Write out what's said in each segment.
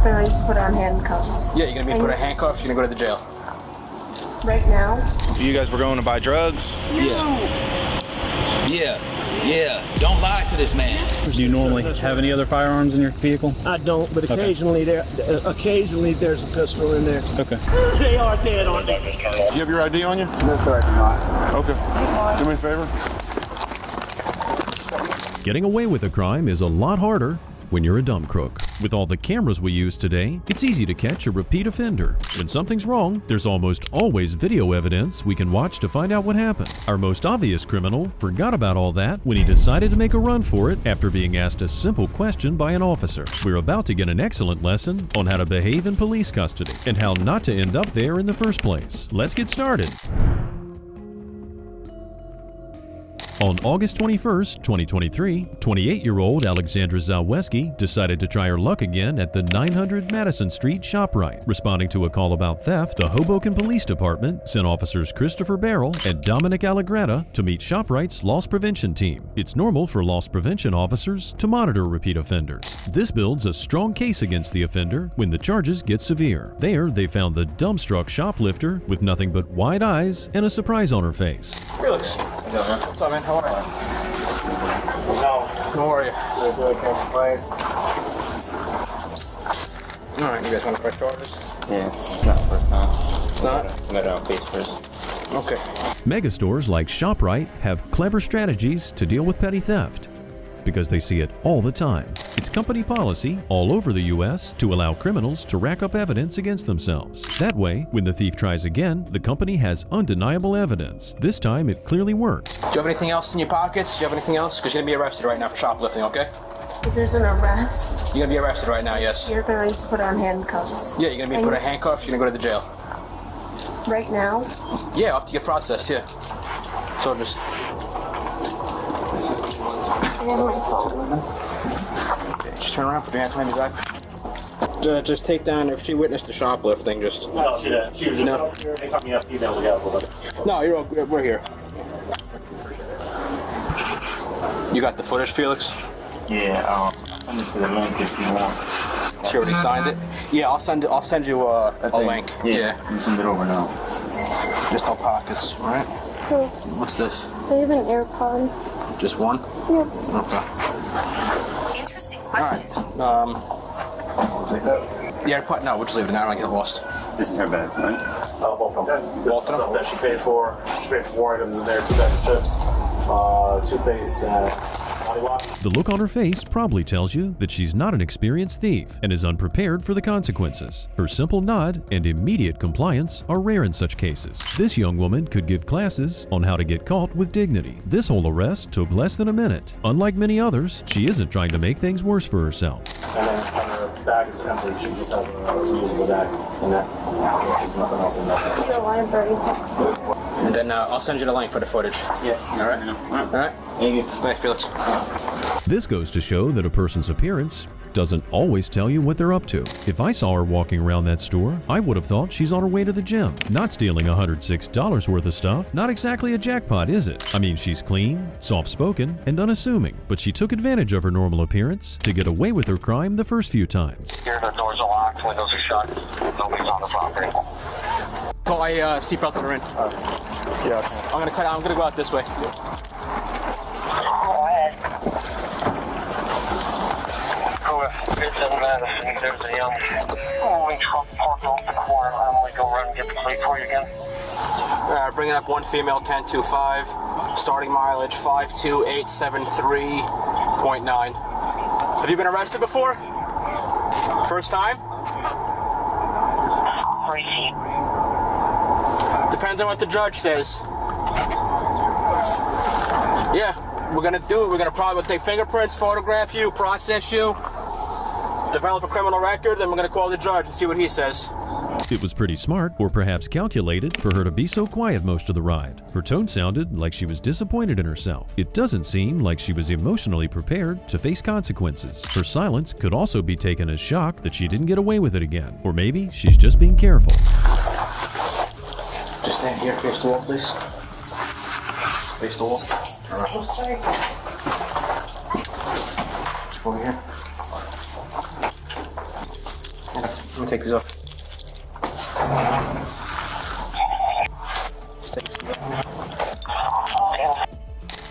going to put on handcuffs. Yeah, you're gonna be put on handcuffs, you're gonna go to the jail. Right now? You guys were going to buy drugs? Yeah. Don't lie to this man. Do you normally have any other firearms in your vehicle? I don't, but occasionally there's a pistol in there. Okay. They are dead, aren't they? Do you have your ID on you? No, sir, I do not. Okay. Do me a favor. Getting away with a crime is a lot harder when you're a dumb crook. With all the cameras we use today, it's easy to catch a repeat offender. When something's wrong, there's almost always video evidence we can watch to find out what happened. Our most obvious criminal forgot about all that when he decided to make a run for it after being asked a simple question by an officer. We're about to get an excellent lesson on how to behave in police custody and how not to end up there in the first place. Let's get started. On August 21st, 2023, 28-year-old Alexandra Zalweski decided to try her luck again at the 900 Madison Street ShopRite. Responding to a call about theft, the Hoboken Police Department sent officers Christopher Barrel and Dominic Allegretta to meet ShopRite's loss prevention team. It's normal for loss prevention officers to monitor repeat offenders. This builds a strong case against the offender when the charges get severe. There, they found the dumbstruck shoplifter with nothing but wide eyes and a surprise on her face. Felix. What's up, man? How are you? How are you? Good, can't complain. Alright, you guys want to press charges? Yeah, it's not the first time. It's not? I got it on case first. Okay. Megastores like ShopRite have clever strategies to deal with petty theft because they see it all the time. It's company policy all over the U.S. to allow criminals to rack up evidence against themselves. That way, when the thief tries again, the company has undeniable evidence. This time, it clearly works. Do you have anything else in your pockets? Do you have anything else? Because you're going to be arrested right now for shoplifting, okay? If there's an arrest, You're going to be arrested right now, yes. you're going to put on handcuffs. Yeah, you're going to be put in handcuffs, you're going to go to the jail. Right now? Yeah, up to your process, yeah. So just... I have my phone. Okay, just turn around, put your hands behind your back. Just take down, if she witnessed the shoplifting, just... No, she didn't. She was just they told me up email we got a little bit. No, we're here. You got the footage, Felix? Yeah, send it to the link if you want. She already signed it? Yeah, I'll send you a link. Yeah, you send it over now. Just no pockets, right? Cool. What's this? I have an AirPod. Just one? Yeah. Okay. Interesting question. Alright. Take that. Yeah, no, we'll just leave it in there. I don't get lost. This is her bag, right? Both of them. This is stuff that she paid for. She paid for 4 items in there, 2 bags of chips, toothpaste, body wash. The look on her face probably tells you that she's not an experienced thief and is unprepared for the consequences. Her simple nod and immediate compliance are rare in such cases. This young woman could give classes on how to get caught with dignity. This whole arrest took less than a minute. Unlike many others, she isn't trying to make things worse for herself. And then her bag is empty. She just has a reusable bag in that. There's nothing else in there. The library. And then I'll send you the link for the footage. Yeah. Alright? Alright? Thank you. Thanks, Felix. This goes to show that a person's appearance doesn't always tell you what they're up to. If I saw her walking around that store, I would have thought she's on her way to the gym. Not stealing $106 worth of stuff, not exactly a jackpot, is it? I mean, she's clean, soft-spoken, and unassuming, but she took advantage of her normal appearance to get away with her crime the first few times. Here, the doors are locked, windows are shut, nobody's on the property. So I seatbelted her in. Yeah, okay. I'm gonna go out this way. Go ahead. It's in Madison. There's a moving truck parked off the corner. I'm gonna go run and get the plate for you again. Bringing up one female 1025, starting mileage 52873.9. Have you been arrested before? First time? Receipt. Depends on what the judge says. Yeah, we're gonna probably take fingerprints, photograph you, process you, develop a criminal record, then we're gonna call the judge and see what he says. It was pretty smart, or perhaps calculated, for her to be so quiet most of the ride. Her tone sounded like she was disappointed in herself. It doesn't seem like she was emotionally prepared to face consequences. Her silence could also be taken as shock that she didn't get away with it again. Or maybe she's just being careful. Just stand here, face the wall, please. Face the wall. Turn around. Oh, sorry. Just over here. I'm gonna take these off.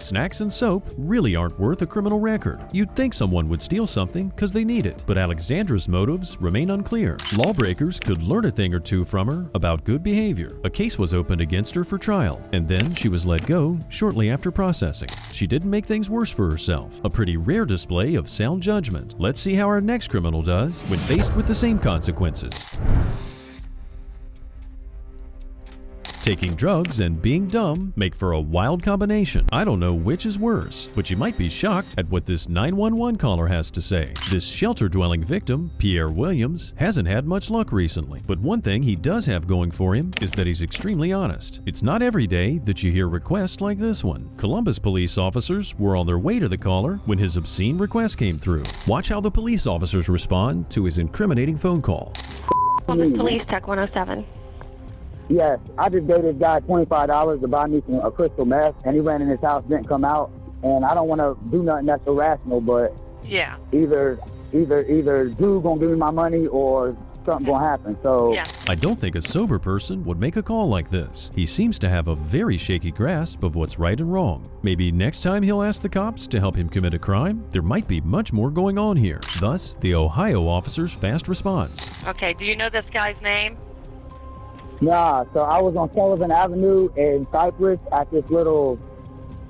Snacks and soap really aren't worth a criminal record. You'd think someone would steal something because they need it, but Alexandra's motives remain unclear. Lawbreakers could learn a thing or two from her about good behavior. A case was opened against her for trial, and then she was let go shortly after processing. She didn't make things worse for herself. A pretty rare display of sound judgment. Let's see how our next criminal does when faced with the same consequences. Taking drugs and being dumb make for a wild combination. I don't know which is worse, but you might be shocked at what this 911 caller has to say. This shelter-dwelling victim, Pierre Williams, hasn't had much luck recently, but one thing he does have going for him is that he's extremely honest. It's not every day that you hear requests like this one. Columbus police officers were on their way to the caller when his obscene request came through. Watch how the police officers respond to his incriminating phone call. Columbus Police, Tech 107. Yes, I just gave this guy $25 to buy me a crystal meth, and he ran in his house, didn't come out, and I don't want to do nothing that's irrational, but Yeah. either dude gonna give me my money or something gonna happen. So Yeah. I don't think a sober person would make a call like this. He seems to have a very shaky grasp of what's right and wrong. Maybe next time he'll ask the cops to help him commit a crime, there might be much more going on here. Thus, the Ohio officer's fast response. Okay, do you know this guy's name? nah, so I was on Sullivan Avenue in Cypress at this little,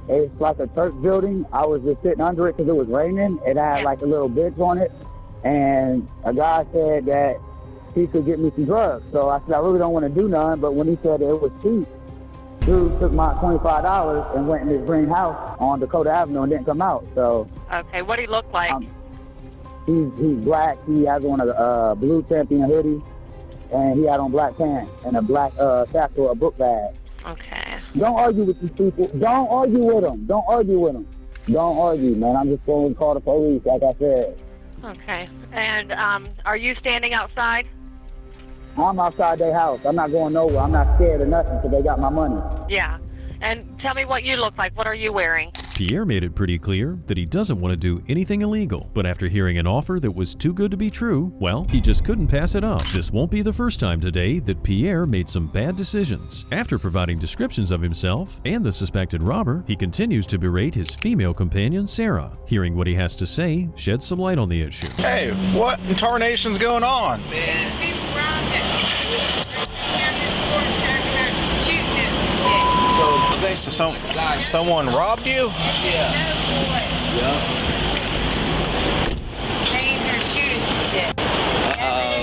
it's like a church building. I was just sitting under it because it was raining. It had like a little bench on it, and a guy said that he could get me some drugs. So I said, I really don't want to do none, but when he said it was cheap, dude took my $25 and went in his green house on Dakota Avenue and didn't come out. So Okay, what do he look like? he's black. He has on a blue champion hoodie, and he had on black pants and a black satchel, a book bag. Okay. Don't argue with these people. Don't argue with them. Don't argue with them. Don't argue, man. I'm just going to call the police, like I said. Okay. And are you standing outside? I'm outside their house. I'm not going nowhere. I'm not scared of nothing because they got my money. Yeah. And tell me what you look like. What are you wearing? Pierre made it pretty clear that he doesn't want to do anything illegal, but after hearing an offer that was too good to be true, well, he just couldn't pass it up. This won't be the first time today that Pierre made some bad decisions. After providing descriptions of himself and the suspected robber, he continues to berate his female companion, Sarah. Hearing what he has to say sheds some light on the issue. Hey, what in tarnation's going on? So someone robbed you? Yeah.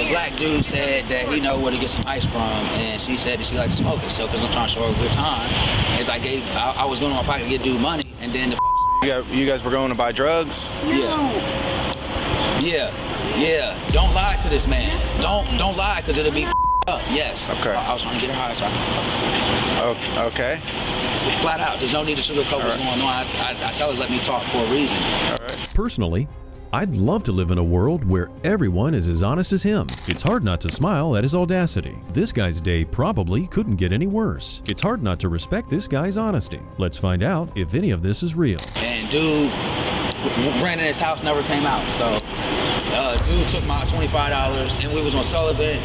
Black dude said that he know where to get some ice from, and she said that she liked to smoke it. So, because I'm trying to show her a good time, as I was going to my pocket to get dude money, and then You guys were going to buy drugs? Yeah. Don't lie to this man. Don't lie, because it'll be up. Yes. Okay. I was trying to get her high, so I Okay. flat out. There's no need to sugarcoat what's going on. I tell her let me talk for a reason. All right. Personally, I'd love to live in a world where everyone is as honest as him. It's hard not to smile at his audacity. This guy's day probably couldn't get any worse. It's hard not to respect this guy's honesty. Let's find out if any of this is real. And dude ran in his house, never came out. So dude took my $25, and we was on Sullivan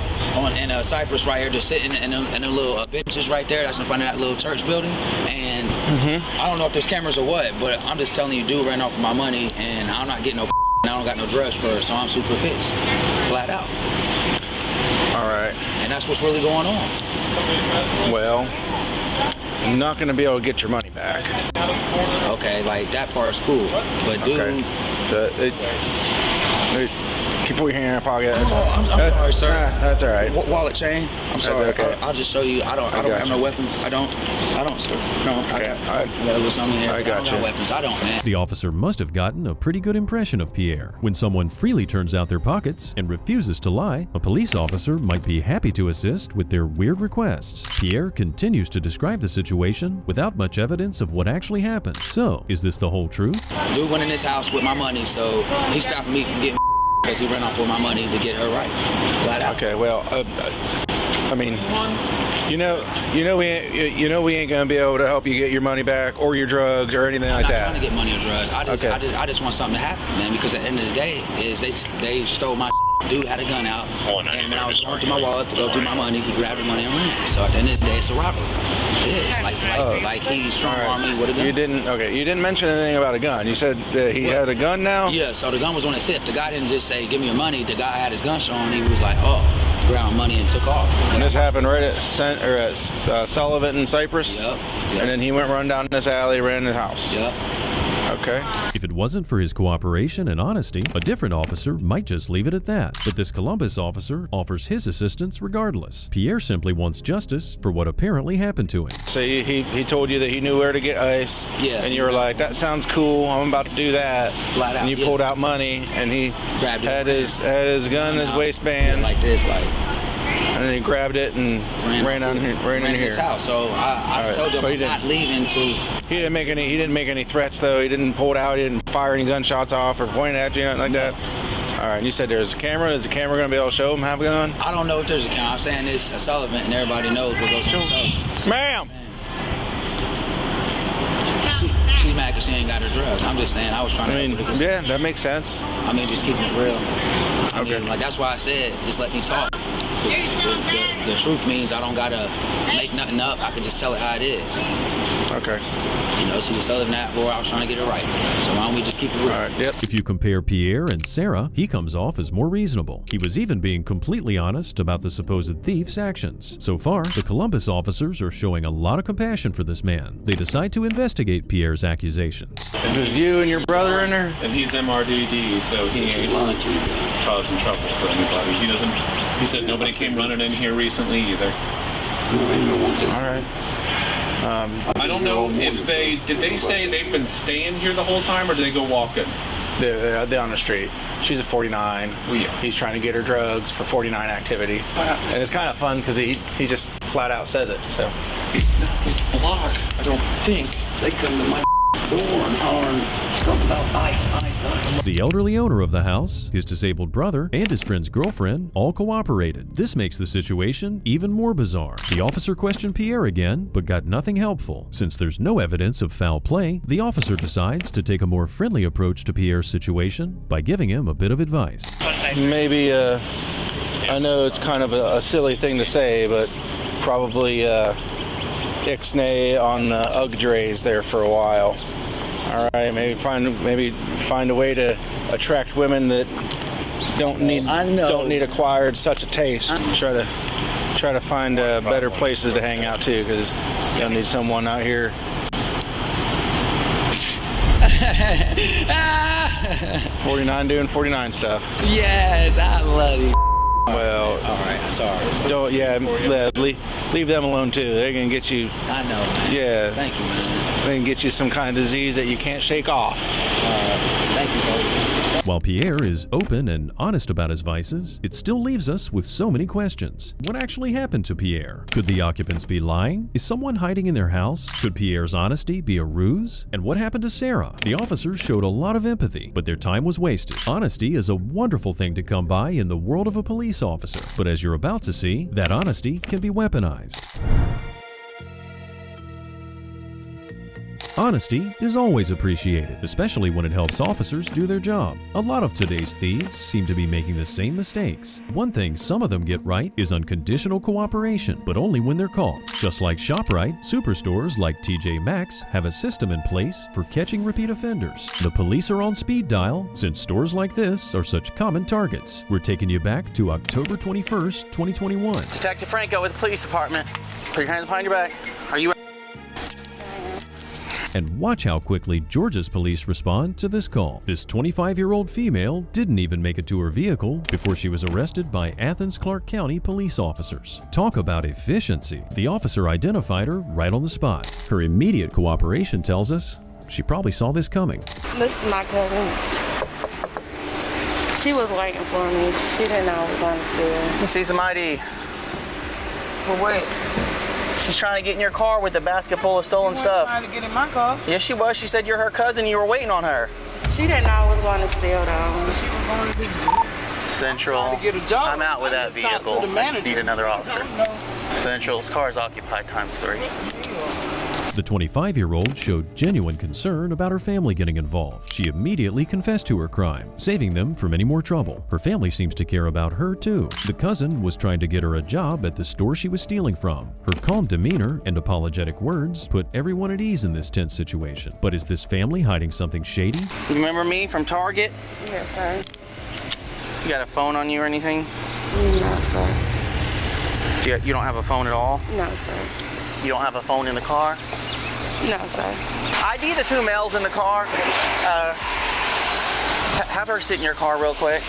in Cypress right here, just sitting in the little benches right there. That's in front of that little church building. And I don't know if there's cameras or what, but I'm just telling you, dude ran off with my money, and I'm not getting no. I don't got no drugs for her, so I'm super pissed, flat out. All right. And that's what's really going on. Well, I'm not going to be able to get your money back. Okay, like that part's cool, but dude. Okay. Keep your hand in your pocket. I'm sorry, sir. That's all right. Wallet chain. I'm sorry. Okay. I'll just show you. I don't have no weapons. I don't, sir. No. Okay. I got a little something here. I got you. No weapons. I don't, man. The officer must have gotten a pretty good impression of Pierre. When someone freely turns out their pockets and refuses to lie, a police officer might be happy to assist with their weird requests. Pierre continues to describe the situation without much evidence of what actually happened. So, is this the whole truth? Dude went in his house with my money, so he's stopping me from getting because he ran off with my money to get her right. Flat out. Okay. Well, I mean, we ain't gonna be able to help you get your money back or your drugs or anything like that. I'm not trying to get money or drugs. I just want something to happen, man. Because at the end of the day, is they stole my. dude had a gun out, and when I was going through my wallet to go through my money, he grabbed the money and ran. So at the end of the day, it's a robbery. It is like he strong-armed me with a gun. You didn't mention anything about a gun. You said that he had a gun now? Yeah, so the gun was on his hip. The guy didn't just say, give me your money. The guy had his gun shown. He was like, oh, he grabbed money and took off. And this happened right at Sullivan and Cypress? Yep. And then he went run down this alley, ran in his house? Yep. Okay. If it wasn't for his cooperation and honesty, a different officer might just leave it at that. But this Columbus officer offers his assistance regardless. Pierre simply wants justice for what apparently happened to him. So he told you that he knew where to get ice. Yeah. And you were like, that sounds cool. I'm about to do that. Flat out. And you pulled out money, and he grabbed it, had his gun in his waistband. Like this, and then he grabbed it and ran in his here. house. So I told him I'm not leaving until he didn't make any threats though. He didn't pull it out. He didn't fire any gunshots off or point at you, nothing like that. All right. And you said there's a camera. Is the camera going to be able to show him have a gun? I don't know if there's a camera. I'm saying it's a Sullivan, and everybody knows what goes on Sullivan. Ma'am. She's mad because she ain't got her drugs. I'm just saying I was trying to. Yeah, that makes sense. I mean, just keeping it real. I mean, like that's why I said just let me talk. The truth means I don't gotta make nothing up. I can just tell it how it is. Okay. You know, she was selling that for. I was trying to get it right. So why don't we just keep it real? All right. Yep. If you compare Pierre and Sarah, he comes off as more reasonable. He was even being completely honest about the supposed thief's actions. So far, the Columbus officers are showing a lot of compassion for this man. They decide to investigate Pierre's accusations. It was you and your brother in there? And he's MRDD, so he ain't causing trouble for anybody. He said nobody came running in here recently either. All right. I don't know if did they say they've been staying here the whole time, or did they go walking? They're on the street. She's a 49. He's trying to get her drugs for 49 activity. And it's kind of fun because he just flat out says it. So it's not this block, I don't think. They come to my door and hollering something about ice. The elderly owner of the house, his disabled brother, and his friend's girlfriend all cooperated. This makes the situation even more bizarre. The officer questioned Pierre again, but got nothing helpful. Since there's no evidence of foul play, the officer decides to take a more friendly approach to Pierre's situation by giving him a bit of advice. Maybe, I know it's kind of a silly thing to say, but probably ixnay on the UGG drays there for a while. All right, maybe find a way to attract women that don't need acquired such a taste. Try to find better places to hang out too, because you don't need someone out here. 49 doing 49 stuff. Yes, I love you. Well, all right, sorry. Don't, leave them alone too. They're gonna get you. I know, man. Yeah. Thank you, man. They can get you some kind of disease that you can't shake off. Thank you, folks. While Pierre is open and honest about his vices, it still leaves us with so many questions. What actually happened to Pierre? Could the occupants be lying? Is someone hiding in their house? Could Pierre's honesty be a ruse? And what happened to Sarah? The officers showed a lot of empathy, but their time was wasted. Honesty is a wonderful thing to come by in the world of a police officer, but as you're about to see, that honesty can be weaponized. Honesty is always appreciated, especially when it helps officers do their job. A lot of today's thieves seem to be making the same mistakes. One thing some of them get right is unconditional cooperation, but only when they're caught. Just like ShopRite, superstores like TJ Maxx have a system in place for catching repeat offenders. The police are on speed dial since stores like this are such common targets. We're taking you back to October 21st, 2021. Detective Franco with the police department. Put your hands behind your back. Are you? And watch how quickly Georgia's police respond to this call. This 25-year-old female didn't even make it to her vehicle before she was arrested by Athens-Clarke County police officers. Talk about efficiency. The officer identified her right on the spot. Her immediate cooperation tells us she probably saw this coming. This is my cousin. She was waiting for me. She didn't know I was going to steal. You see some ID. For what? She's trying to get in your car with a basket full of stolen stuff. Trying to get in my car? Yes, she was. She said you're her cousin. You were waiting on her. She didn't know I was going to steal, though. She was going to be Central. to get a job. I'm out with that vehicle. I just need another officer. Central's car's occupied ×3. The 25-year-old showed genuine concern about her family getting involved. She immediately confessed to her crime, saving them from any more trouble. Her family seems to care about her too. The cousin was trying to get her a job at the store she was stealing from. Her calm demeanor and apologetic words put everyone at ease in this tense situation. But is this family hiding something shady? You remember me from Target? Yes, sir. You got a phone on you or anything? No, sir. You don't have a phone at all? No, sir. You don't have a phone in the car? No, sir. ID the two males in the car. Have her sit in your car real quick.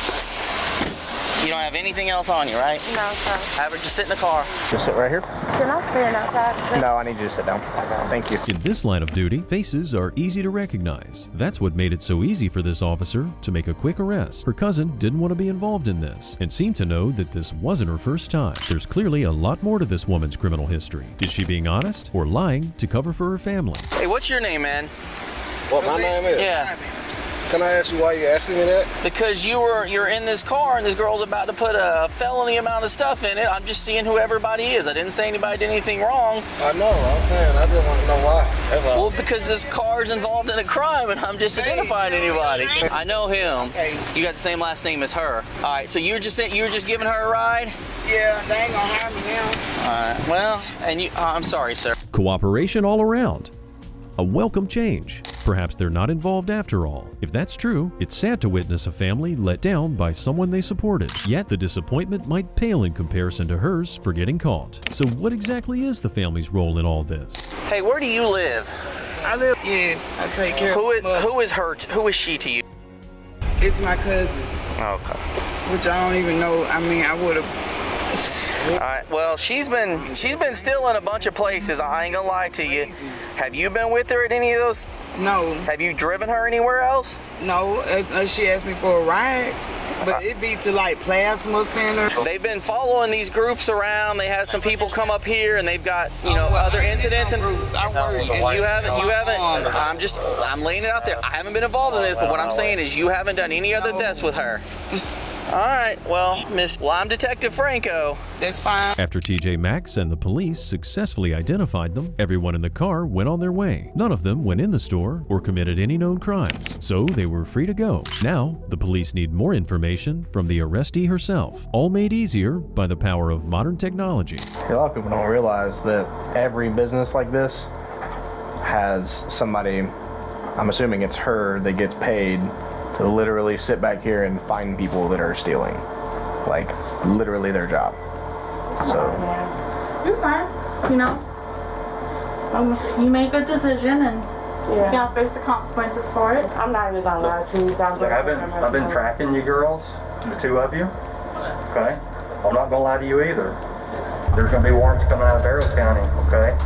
You don't have anything else on you, right? No, sir. Have her just sit in the car. Just sit right here? Can I stand outside? No, I need you to sit down. Thank you. In this line of duty, faces are easy to recognize. That's what made it so easy for this officer to make a quick arrest. Her cousin didn't want to be involved in this and seemed to know that this wasn't her first time. There's clearly a lot more to this woman's criminal history. Is she being honest or lying to cover for her family? Hey, what's your name, man? What my name is? Yeah. Can I ask you why you're asking me that? Because you're in this car and this girl's about to put a felony amount of stuff in it. I'm just seeing who everybody is. I didn't say anybody did anything wrong. I know, I'm saying, I just want to know why. Well, because this car's involved in a crime and I'm just identifying anybody. I know him. You got the same last name as her. All right, so you were just giving her a ride? Yeah, they ain't gonna harm me now. All right, well, and you, I'm sorry, sir. Cooperation all around. A welcome change. Perhaps they're not involved after all. If that's true, it's sad to witness a family let down by someone they supported. Yet the disappointment might pale in comparison to hers for getting caught. So what exactly is the family's role in all this? Hey, where do you live? I live, yes, I take care of her. Who is her? Who is she to you? It's my cousin. Okay. Which I don't even know. I mean, I would have. All right. Well, she's been stealing a bunch of places. I ain't gonna lie to you. Have you been with her at any of those? No. Have you driven her anywhere else? No. She asked me for a ride, but it'd be to like Plasma Center. They've been following these groups around. They had some people come up here, and they've got other incidents. And I worry. You haven't. I'm laying it out there. I haven't been involved in this, but what I'm saying is you haven't done any other deaths with her. All right, well, I'm Detective Franco. That's fine. After TJ Maxx and the police successfully identified them, everyone in the car went on their way. None of them went in the store or committed any known crimes, so they were free to go. Now, the police need more information from the arrestee herself, all made easier by the power of modern technology. A lot of people don't realize that every business like this has somebody, I'm assuming it's her, that gets paid to literally sit back here and find people that are stealing. Like, literally their job. So. You're fine, you make a decision and you gotta face the consequences for it. I'm not even gonna lie to you. I've been tracking you girls, the two of you. Okay? I'm not gonna lie to you either. There's gonna be warrants coming out of Barrow County, okay?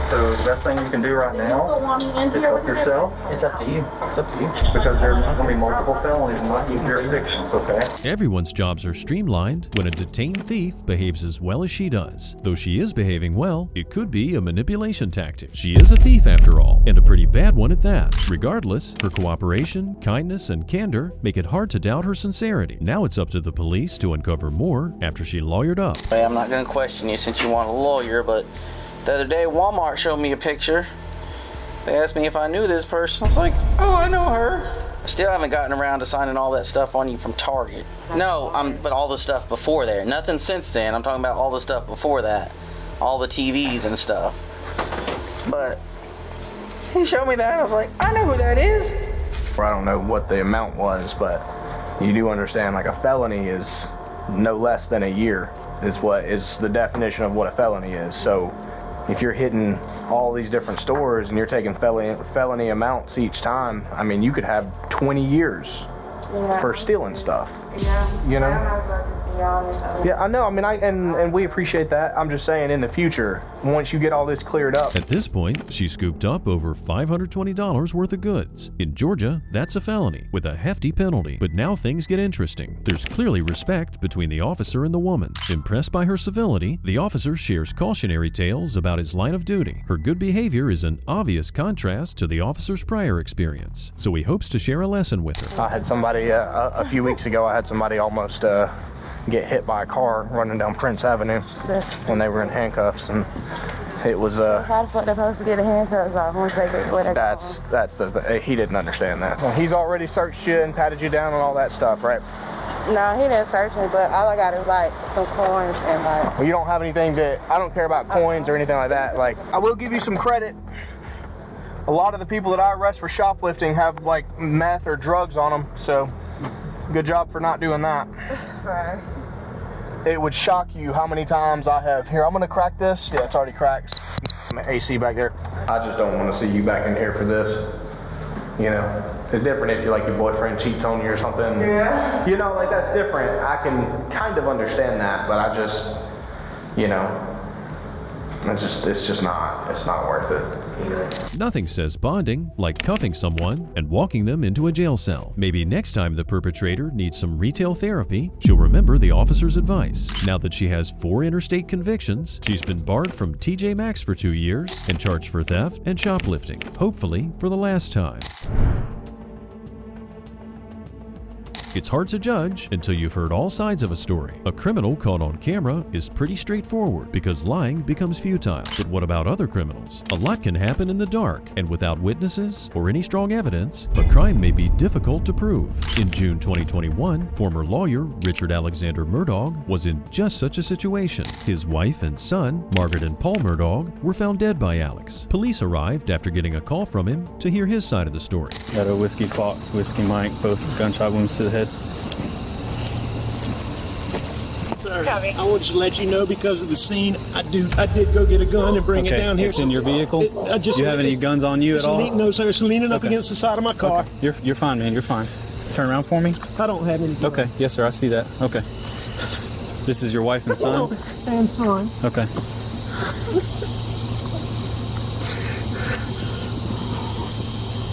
So the best thing you can do right now is help yourself. It's up to you. It's up to you. Because there's going to be multiple felonies in my jurisdictions, okay? Everyone's jobs are streamlined when a detained thief behaves as well as she does. Though she is behaving well, it could be a manipulation tactic. She is a thief after all, and a pretty bad one at that. Regardless, her cooperation, kindness, and candor make it hard to doubt her sincerity. Now it's up to the police to uncover more after she lawyered up. Hey, I'm not going to question you since you want a lawyer, but the other day, Walmart showed me a picture. They asked me if I knew this person. I was like, oh, I know her. I still haven't gotten around to signing all that stuff on you from Target. No, but all the stuff before there. Nothing since then. I'm talking about all the stuff before that. All the TVs and stuff. But he showed me that. I was like, I know who that is. I don't know what the amount was, but you do understand, like, a felony is no less than a year is what is the definition of what a felony is. So if you're hitting all these different stores and you're taking felony amounts each time, I mean, you could have 20 years for stealing stuff. Yeah, I know. I mean, and we appreciate that. I'm just saying, in the future, once you get all this cleared up. At this point, she scooped up over $520 worth of goods. In Georgia, that's a felony with a hefty penalty. But now things get interesting. There's clearly respect between the officer and the woman. Impressed by her civility, the officer shares cautionary tales about his line of duty. Her good behavior is an obvious contrast to the officer's prior experience, so he hopes to share a lesson with her. I had somebody, a few weeks ago, I had somebody almost get hit by a car running down Prince Avenue when they were in handcuffs, and It was How the fuck they supposed to get a handcuffs off once they get where he didn't understand that. Well, he's already searched you and patted you down and all that stuff, right? No, he didn't search me, but all I got is like some coins and like. Well, you don't have anything that, I don't care about coins or anything like that. Like, I will give you some credit. A lot of the people that I arrest for shoplifting have like meth or drugs on them, so good job for not doing that. Right. It would shock you how many times I have. Here, I'm gonna crack this. Yeah, it's already cracked. AC back there. I just don't want to see you back in here for this. You know, it's different if you like your boyfriend cheats on you or something. Yeah. You know, like that's different. I can kind of understand that, but I just, you know, it's not worth it. Nothing says bonding like cuffing someone and walking them into a jail cell. Maybe next time the perpetrator needs some retail therapy, she'll remember the officer's advice. Now that she has 4 interstate convictions, she's been barred from TJ Maxx for 2 years and charged for theft and shoplifting, hopefully for the last time. It's hard to judge until you've heard all sides of a story. A criminal caught on camera is pretty straightforward because lying becomes futile. But what about other criminals? A lot can happen in the dark, and without witnesses or any strong evidence, a crime may be difficult to prove. In June 2021, former lawyer Richard Alexander Murdaugh was in just such a situation. His wife and son, Margaret and Paul Murdaugh, were found dead by Alex. Police arrived after getting a call from him to hear his side of the story. Got a Whiskey Fox, Whiskey Mike, both gunshot wounds to the head. Sir, I want to let you know because of the scene, I did go get a gun and bring it down here. It's in your vehicle? Do you have any guns on you at all? No, sir. It's leaning up against the side of my car. Okay. You're fine, man. You're fine. Turn around for me. I don't have any. Okay. Yes, sir. I see that. Okay. This is your wife and son? And son. Okay.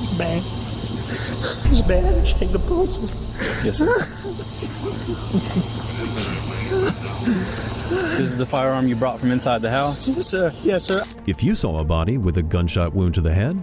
It's bad. It's bad. Check the pulses. Yes, sir. This is the firearm you brought from inside the house? Yes, sir. Yes, sir. If you saw a body with a gunshot wound to the head,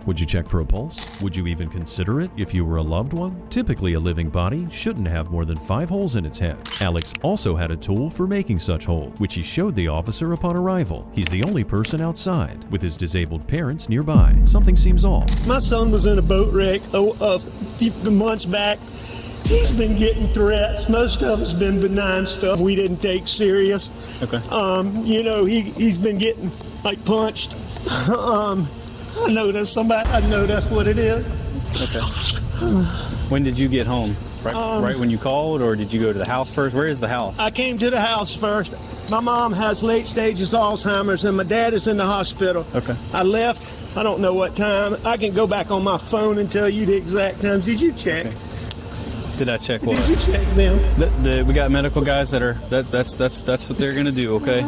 would you check for a pulse? Would you even consider it if you were a loved one? Typically, a living body shouldn't have more than 5 holes in its head. Alex also had a tool for making such holes, which he showed the officer upon arrival. He's the only person outside, with his disabled parents nearby. Something seems off. My son was in a boat wreck a few months back. He's been getting threats. Most of it's been benign stuff we didn't take serious. Okay. You know, he's been getting like punched. I know that's somebody. I know that's what it is. Okay. When did you get home? Right when you called, or did you go to the house first? Where is the house? I came to the house first. My mom has late stages Alzheimer's, and my dad is in the hospital. Okay. I left. I don't know what time. I can go back on my phone and tell you the exact times. Did you check? Okay. Did I check what? Did you check them? We got medical guys that are that's what they're gonna do. Okay.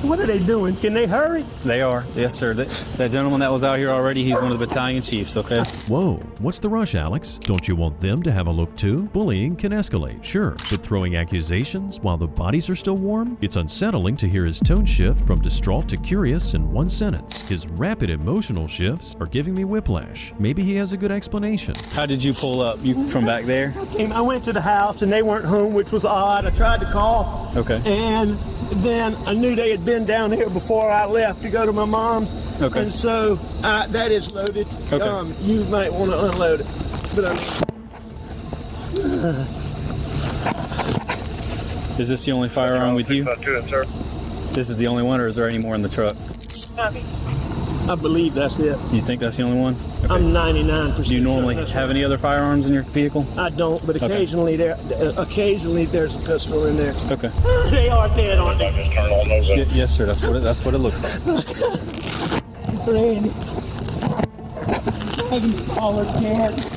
What are they doing? Can they hurry? They are. Yes, sir. That gentleman that was out here already, he's one of the battalion chiefs, okay? Whoa, what's the rush, Alex? Don't you want them to have a look too? Bullying can escalate, sure, but throwing accusations while the bodies are still warm? It's unsettling to hear his tone shift from distraught to curious in one sentence. His rapid emotional shifts are giving me whiplash. Maybe he has a good explanation. How did you pull up? You from back there? I went to the house and they weren't home, which was odd. I tried to call. Okay. And then I knew they had been down here before I left to go to my mom's. Okay. And so that is loaded. Okay. You might want to unload it. But Is this the only firearm with you? This is the only one, or is there any more in the truck? I believe that's it. You think that's the only one? Okay. I'm 99%. Do you normally have any other firearms in your vehicle? I don't, but occasionally there's a pistol in there. Okay. They are dead, aren't they? Yes, sir. That's what it looks like. Randy.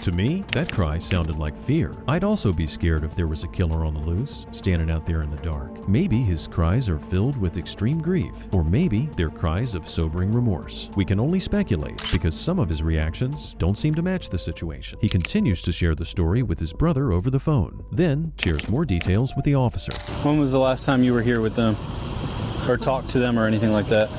To me, that cry sounded like fear. I'd also be scared if there was a killer on the loose, standing out there in the dark. Maybe his cries are filled with extreme grief, or maybe they're cries of sobering remorse. We can only speculate, because some of his reactions don't seem to match the situation. He continues to share the story with his brother over the phone, then shares more details with the officer. When was the last time you were here with them? Or talked to them or anything like that?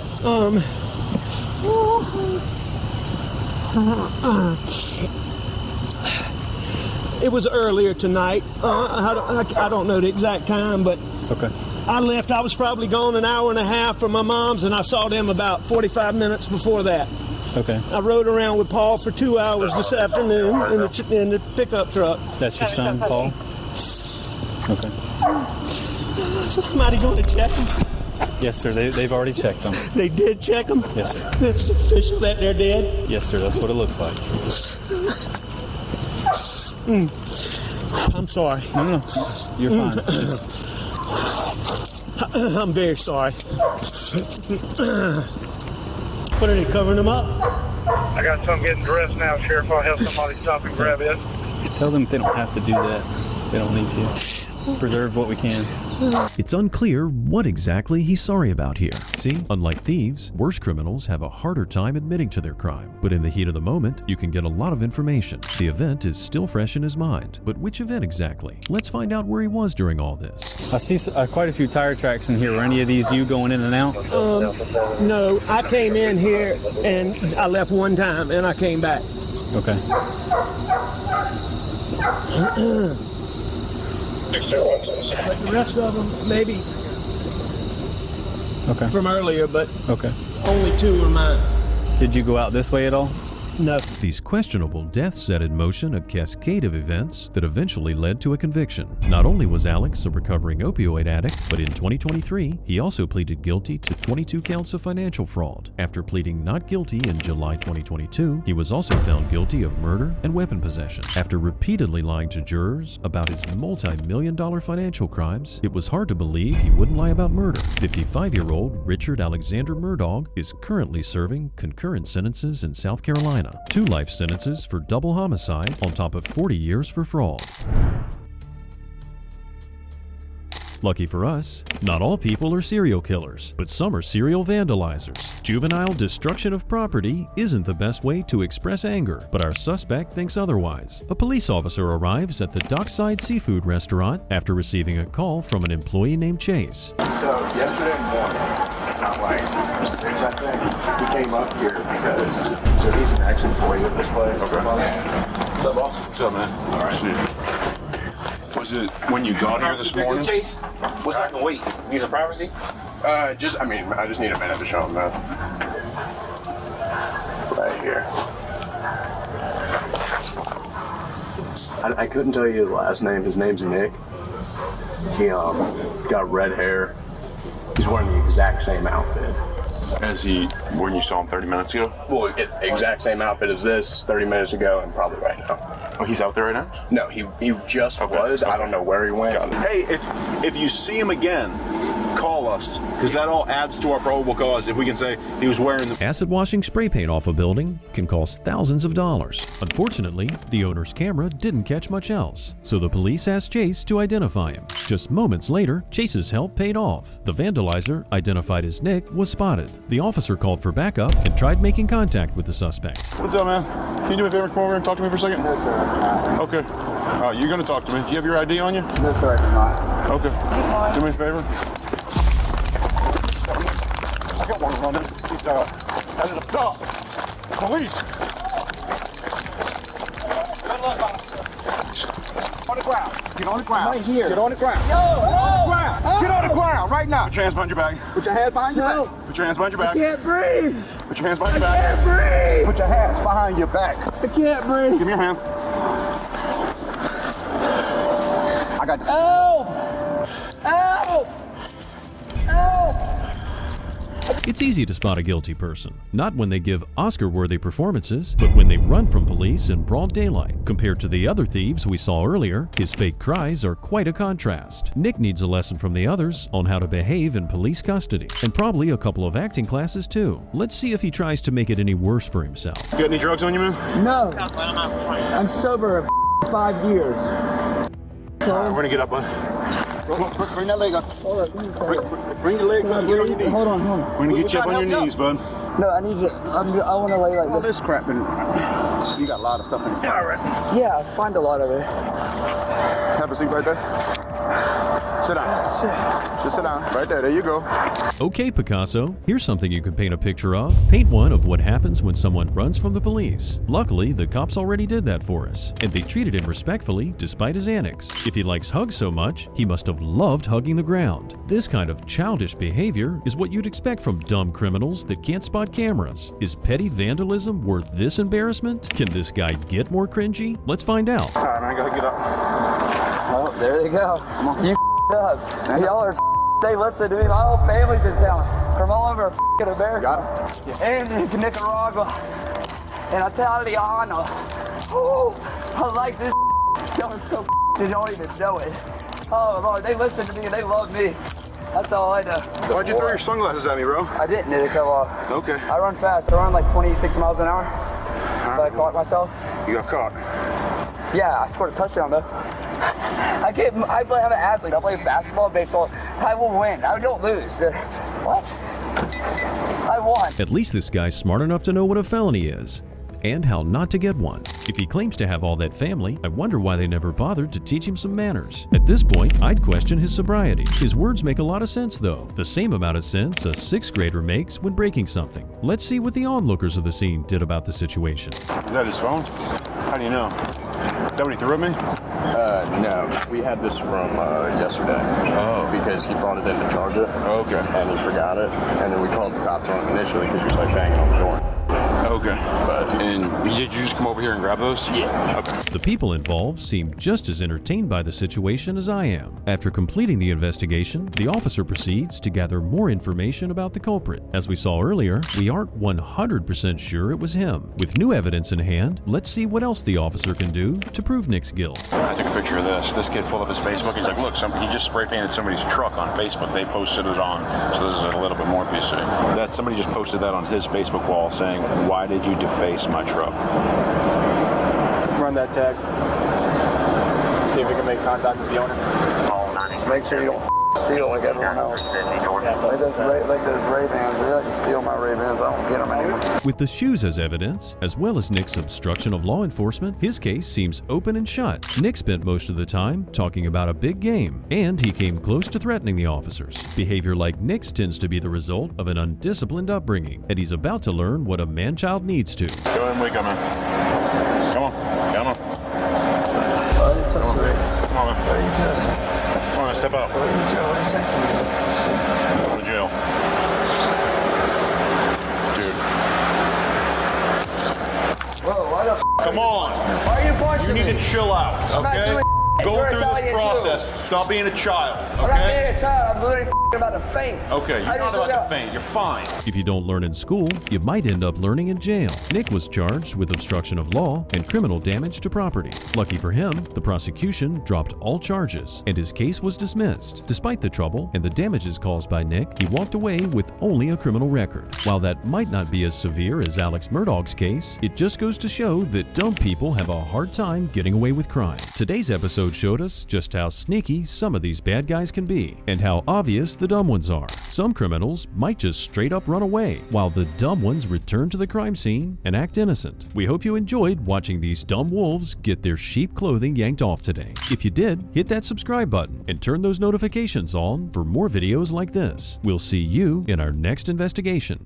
It was earlier tonight. I don't know the exact time, but Okay. I left. I was probably gone an hour and a half from my mom's, and I saw them about 45 minutes before that. Okay. I rode around with Paul for 2 hours this afternoon in the pickup truck. That's your son, Paul? Okay. Somebody going to check him? Yes, sir. They've already checked them. They did check him? Yes, sir. It's official that they're dead? Yes, sir. That's what it looks like. I'm sorry. No. You're fine. I'm very sorry. What are they covering them up? I got some getting dressed now, Sheriff. I'll have somebody stop and grab it. Tell them they don't have to do that. They don't need to. Preserve what we can. It's unclear what exactly he's sorry about here. See, unlike thieves, worse criminals have a harder time admitting to their crime. But in the heat of the moment, you can get a lot of information. The event is still fresh in his mind. But which event exactly? Let's find out where he was during all this. I see quite a few tire tracks in here. Were any of these you going in and out? No, I came in here and I left one time and I came back. Okay. But the rest of them, maybe from earlier, but only 2 were mine. Did you go out this way at all? No. These questionable deaths set in motion a cascade of events that eventually led to a conviction. Not only was Alex a recovering opioid addict, but in 2023, he also pleaded guilty to 22 counts of financial fraud. After pleading not guilty in July 2022, he was also found guilty of murder and weapon possession. After repeatedly lying to jurors about his multi-million-dollar financial crimes, it was hard to believe he wouldn't lie about murder. 55-year-old Richard Alexander Murdaugh is currently serving concurrent sentences in South Carolina. 2 life sentences for double homicide on top of 40 years for fraud. Lucky for us, not all people are serial killers, but some are serial vandalizers. Juvenile destruction of property isn't the best way to express anger, but our suspect thinks otherwise. A police officer arrives at the Dockside Seafood Restaurant after receiving a call from an employee named Chase. So yesterday morning, not like 6, I think, he came up here because he's an ex-employee of this place. Okay. What's up, boss? What's up, man? All right. Was it when you got here this morning? Chase, what's that gonna wait? Need some privacy? I just need a minute to show him that. Right here. I couldn't tell you his last name. His name's Nick. He got red hair. He's wearing the exact same outfit. As when you saw him 30 minutes ago? Well, exact same outfit as this 30 minutes ago and probably right now. Oh, he's out there right now? No, he just was. I don't know where he went. Hey, if you see him again, call us, because that all adds to our probable cause. If we can say he was wearing the... Acid washing spray paint off a building can cost thousands of dollars. Unfortunately, the owner's camera didn't catch much else, so the police asked Chase to identify him. Just moments later, Chase's help paid off. The vandalizer, identified as Nick, was spotted. The officer called for backup and tried making contact with the suspect. What's up, man? Can you do me a favor? Come over and talk to me for a second? No, sir. Okay. You're going to talk to me. Do you have your ID on you? No, sir, I do not. Okay. Do me a favor. I got one running. He's out of the dog. Police. Good luck, on the ground. Get on the ground. Right here. Get on the ground. Yo, on the ground. Get on the ground right now. Put your hands behind your back. Put your hands behind your back. Put your hands behind your back. I can't breathe. Put your hands behind your back. I can't breathe. Put your hands behind your back. I can't breathe. Give me your hand. I got this. Help! Help! Help! It's easy to spot a guilty person, not when they give Oscar-worthy performances, but when they run from police in broad daylight. Compared to the other thieves we saw earlier, his fake cries are quite a contrast. Nick needs a lesson from the others on how to behave in police custody, and probably a couple of acting classes too. Let's see if he tries to make it any worse for himself. You got any drugs on you, man? No. I'm sober of 5 years. All right, we're gonna get up, bud. Bring that leg up. Bring your legs up. Get on your knees. Hold on. We're gonna get you up on your knees, bud. No, I need you. I want to lay like all this crap in. You got a lot of stuff in your pockets. Yeah, I find a lot of it. Have a seat right there. Sit down. Just sit down. Right there. There you go. Okay, Picasso, here's something you can paint a picture of. Paint one of what happens when someone runs from the police. Luckily, the cops already did that for us, and they treated him respectfully despite his antics. If he likes hugs so much, he must have loved hugging the ground. This kind of childish behavior is what you'd expect from dumb criminals that can't spot cameras. Is petty vandalism worth this embarrassment? Can this guy get more cringy? Let's find out. All right, man, go ahead, get up. Oh, there they go. You up. Y'all are they listen to me. My whole family's in town from all over America and Nicaragua and Italiano. Ooh, I like this. Y'all are so they don't even know it. Oh Lord, they listen to me and they love me. That's all I know. Why'd you throw your sunglasses at me, bro? I didn't. They come off. Okay. I run fast. I run like 26 miles an hour. So I caught myself. You got caught. Yeah, I scored a touchdown though. I'm an athlete. I play basketball, baseball. I will win. I don't lose. What? I won. At least this guy's smart enough to know what a felony is and how not to get one. If he claims to have all that family, I wonder why they never bothered to teach him some manners. At this point, I'd question his sobriety. His words make a lot of sense though, the same amount of sense a 6th grader makes when breaking something. Let's see what the onlookers of the scene did about the situation. Is that his phone? How do you know? Is that what he threw at me? No. We had this from yesterday. Oh. Because he brought it in to charge it. Okay. And he forgot it. And then we called the cops on him initially because he was like banging on the door. Okay. And did you just come over here and grab those? Yeah. Okay. The people involved seem just as entertained by the situation as I am. After completing the investigation, the officer proceeds to gather more information about the culprit. As we saw earlier, we aren't 100% sure it was him. With new evidence in hand, let's see what else the officer can do to prove Nick's guilt. I took a picture of this. This kid pulled up his Facebook. He's like, look, he just spray painted somebody's truck on Facebook. They posted it on. So this is a little bit more PC. That somebody just posted that on his Facebook wall saying, why did you deface my truck? Run that tag. See if we can make contact with the owner. Just make sure you don't steal like everyone else. Like those Ray-Bans. They like to steal my Ray-Bans. I don't get them anymore. With the shoes as evidence, as well as Nick's obstruction of law enforcement, his case seems open and shut. Nick spent most of the time talking about a big game, and he came close to threatening the officers. Behavior like Nick's tends to be the result of an undisciplined upbringing, and he's about to learn what a man-child needs to. Go ahead and wake up, man. Come on. Come on. Come on, man. Come on, step out. Go to jail. Dude. Whoa, why the Come on. Why are you punching me? You need to chill out, I'm not okay? doing Go You're through this Italian, process. too. Stop being a child, I'm not okay? being a child. I'm literally about to faint. Okay, you're not about to faint. You're fine. If you don't learn in school, you might end up learning in jail. Nick was charged with obstruction of law and criminal damage to property. Lucky for him, the prosecution dropped all charges, and his case was dismissed. Despite the trouble and the damages caused by Nick, he walked away with only a criminal record. While that might not be as severe as Alex Murdaugh's case, it just goes to show that dumb people have a hard time getting away with crime. Today's episode showed us just how sneaky some of these bad guys can be, and how obvious the dumb ones are. Some criminals might just straight up run away, while the dumb ones return to the crime scene and act innocent. We hope you enjoyed watching these dumb wolves get their sheep clothing yanked off today. If you did, hit that subscribe button and turn those notifications on for more videos like this. We'll see you in our next investigation.